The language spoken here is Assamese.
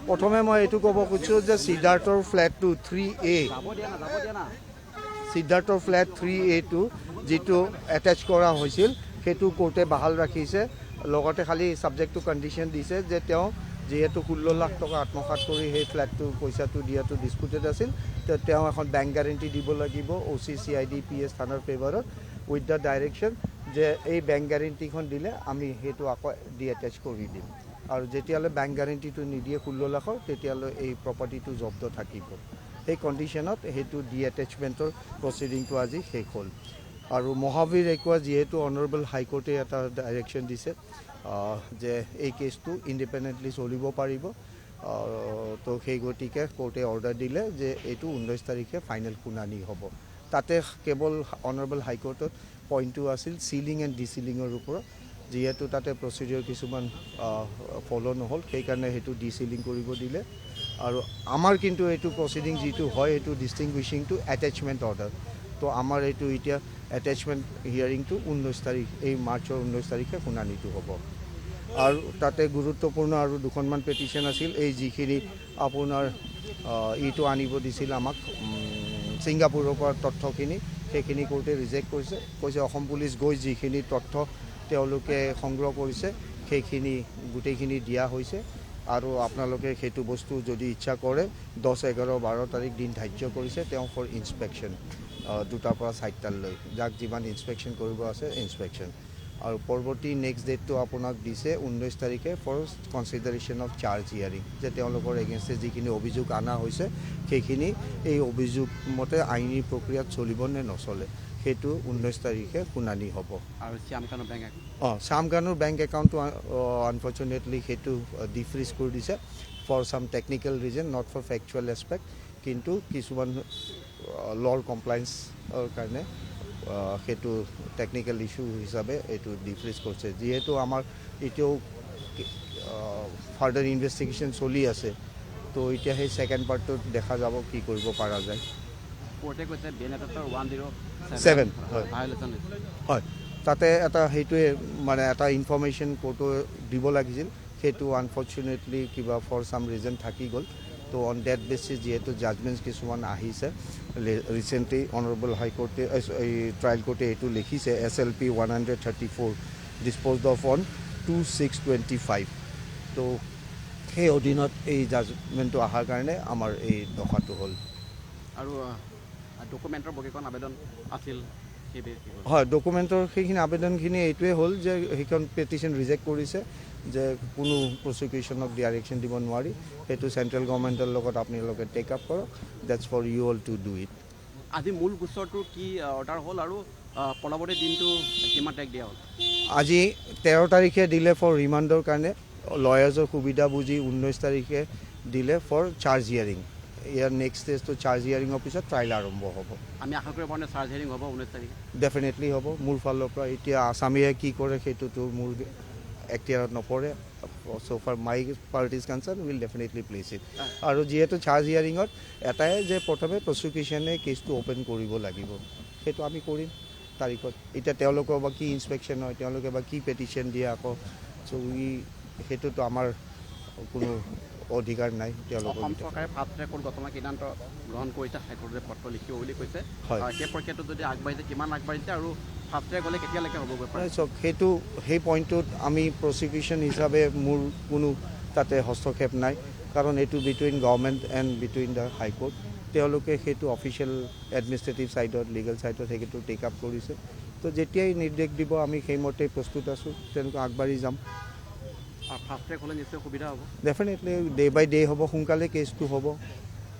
প্ৰথমে মই এইটো ক'ব খুজিছোঁ যে সিদ্ধাৰ্থৰ ফ্লেটটো 3A সিদ্ধাৰ্থৰ ফ্লেট 3A যিটো এটেচ কৰা হৈছিল সেইটো কোৰ্টে বাহাল ৰাখিছে লগতে খালি ছাবজেক্ট টু কণ্ডিশ্যন দিছে যে তেওঁ যিহেতু 16 লাখ টকা আত্মসাৎ কৰি সেই ফ্লেটটো পইচাটো দিয়াটো ডিছপুটেড আছিল তেওঁ এখন বেংক গ্যাৰেণ্টি দিব লাগিব OC CID PS থানাৰ ফেভাৰত উইথ দ্য ডাইৰেকশ্যন যে এই বেংক গ্যাৰেণ্টিখন দিলে আমি সেইটো আকৌ ডি এটেচ কৰি দিম আৰু যেতিয়ালৈ বেংক গ্যাৰেণ্টিটো নিদিয়ে 16 লাখৰ তেতিয়ালৈ এই প্ৰপাৰ্টিটো জব্দ থাকিব এই কণ্ডিশ্যনত সেইটো ডি এটেচমেণ্টৰ প্ৰচিডিংটো আজি শেষ হ'ল আৰু মহাবীৰ একোৱা যিহেতু অনাৰেবল হাইকোৰ্টে এটা ডাইৰেকশ্যন দিছে যে এই কেছটো ইণ্ডিপেণ্ডেণ্টলি চলিব পাৰিব তো সেই গতিকে কোৰ্টে অৰ্ডাৰ দিলে যে এইটো 19 তাৰিখে ফাইনেল শুনানি হ'ব তাতে কেৱল অনাৰেবল হাইকোৰ্টত পইণ্টটো আছিল চিলিং এণ্ড ডিচিলিঙৰ ওপৰত যিহেতু তাতে প্ৰচিডিঅ'ৰ কিছুমান ফ'ল' নহ'ল সেইকাৰণে সেইটো ডিচিলিং কৰিব দিলে আৰু আমাৰ কিন্তু এইটো প্ৰচিডিং যিটো হয় এইটো ডিষ্টিংগুইছিংটো এটেচমেণ্ট অৰ্ডাৰ তো আমাৰ এইটো এতিয়া এটেচমেণ্ট হিয়াৰিংটো 19 তাৰিখ এই মাৰ্চৰ 19 তাৰিখে শুনানিটো হ'ব আৰু তাতে গুৰুত্বপূৰ্ণ আৰু দুখনমান পেটিশ্যন আছিল এই যিখিনি আপোনাৰ ইটো আনিব দিছিল আমাক ছিংগাপুৰৰ পৰা তথ্যখিনি সেইখিনি কোৰ্টে ৰিজেক্ট কৈছে অসম পুলিচ গৈ যিখিনি তথ্য তেওঁলোকে সংগ্ৰহ কৰিছে সেইখিনি গোটেইখিনি দিয়া হৈছে আৰু আপোনালোকে সেইটো বস্তু যদি ইচ্ছা কৰে 10, 11, 12 তাৰিখ দিন ধাৰ্য কৰিছে তেওঁ ফৰ ইনস্পেকশ্যন 2টাৰ পৰা 4টালৈ যাক যিমান ইনস্পেকশ্যন কৰিব আছে ইনস্পেকশ্যন আৰু পৰৱৰ্তী নেক্সট ডেটটো আপোনাক দিছে 19 তাৰিখে for consideration of charge hearing যে তেওঁলোকৰ এগেইনষ্টে যিখিনি অভিযোগ অনা হৈছে সেইখিনি এই অভিযোগ মতে আইনী প্ৰক্ৰিয়াত চলিব নে নচলে সেইটো 19 তাৰিখে শুনানি হ'ব আৰু শ্যামকানুৰ বেংক একাউণ্টটো আনফৰ্চুনেটলি সেইটো ডিফ্ৰিজ কৰি দিছে for some technical reason not for factual aspect কিন্তু কিছুমান ল'ৰ কমপ্লায়েন্সৰ কাৰণে সেইটো টেকনিকেল ইছ্যু হিচাপে এইটো ডিফ্ৰিজ কৰিছে যিহেতু আমাৰ এতিয়াও ফাৰ্ডাৰ ইনভেষ্টিগেশ্যন চলি আছে তো এতিয়া সেই ছেকেণ্ড পাৰ্টটোত দেখা যাব কি কৰিব পৰা যায় কোৰ্টে কৈছে বেনেটৰ 107 হয় তাতে এটা সেইটোৱে মানে এটা ইনফৰ্মেশ্যন কোৰ্টে দিব লাগিছিল সেইটো আনফৰ্চুনেটলি কিবা ফৰ চাম ৰিজন থাকি গ'ল তো অন ডেট বেচিছ যিহেতু জাজমেণ্টছ কিছুমান আহিছে ৰিচেণ্টলি অনাৰেবল হাইকোৰ্টে এই ট্ৰায়েল কোৰ্টে এইটো লিখিছে SLP 134 ডিছপ'জড অফ অন 2625 তো সেই অধীনত এই জাজমেণ্টটো অহাৰ কাৰণে আমাৰ এই দফাটো হ'ল আৰু ডকুমেণ্টৰ বগীখন আবেদন আছিল হয় ডকুমেণ্টৰ সেইখিনি আবেদনখিনি এইটোৱে হ'ল যে সেইখন পেটিশ্যন ৰিজেক্ট কৰিছে যে কোনো প্ৰচিকিউশ্যনক ডাইৰেকশ্যন দিব নোৱাৰি সেইটো চেণ্ট্ৰেল গভৰ্ণমেণ্টৰ লগত আপোনালোকে টেক আপ কৰক dates for you all to do it আজি মূল গোচৰটোৰ কি অৰ্ডাৰ হ'ল আৰু পৰৱৰ্তী দিনটো কিমান তাৰিখ দিয়া হ'ল আজি 13 তাৰিখে দিলে ফৰ ৰিমাণ্ডৰ কাৰণে লয়াৰ্ছৰ সুবিধা বুজি 19 তাৰিখে দিলে ফৰ চাৰ্জ হিয়াৰিং ইয়াৰ নেক্সট ষ্টেজটো চাৰ্জ হিয়াৰিঙৰ পিছত ট্ৰায়েল আৰম্ভ হ'ব আমি আশা কৰিব পাৰোঁ চাৰ্জ হিয়াৰিং হ'ব 19 তাৰিখে ডেফিনেটলি হ'ব মোৰ ফালৰ পৰা এতিয়া আসামীয়ে কি কৰে সেইটোতো মোৰ এখতিয়াৰত নপৰে so far my part is concerned will definitely place it আৰু যিহেতু চাৰ্জ হিয়াৰিঙত এটাই যে প্ৰথমে প্ৰচিকিউশ্যনে কেছটো অ'পেন কৰিব লাগিব সেইটো আমি কৰিম তাৰিখত এতিয়া তেওঁলোকৰ বা কি ইনস্পেকশ্যন হয় তেওঁলোকে বা কি পেটিশ্যন দিয়ে আকৌ চ' সেইটোতো আমাৰ কোনো অধিকাৰ নাই তেওঁলোকৰ অসম চৰকাৰে ফাষ্ট ট্ৰেক কোৰ্ট গঠনৰ সিদ্ধান্ত গ্ৰহণ কৰিছে হাইকোৰ্টে পত্ৰ লিখিব বুলি কৈছে সেই প্ৰক্ৰিয়াটো যদি আগবাঢ়িছে কিমান আগবাঢ়িছে আৰু ফাষ্ট ট্ৰেক হ'লে কেতিয়ালৈকে হ'বগৈ পাৰে চাওক সেইটো সেই পইণ্টটোত আমি প্ৰচিকিউশ্যন হিচাপে মোৰ কোনো তাতে হস্তক্ষেপ নাই কাৰণ এইটো between government and between the high court তেওঁলোকে সেইটো অফিচিয়েল এডমিনিষ্ট্ৰেটিভ ছাইডত লিগেল ছাইডত সেইটো টেক আপ কৰিছে তো যেতিয়াই নিৰ্দেশ দিব আমি সেইমতে প্ৰস্তুত আছোঁ তেনেকৈ আগবাঢ়ি যাম ফাষ্ট ট্ৰেক হ'লে নিশ্চয় সুবিধা হ'ব ডেফিনেটলি ডে বাই ডে হ'ব সোনকালে কেছটো হ'ব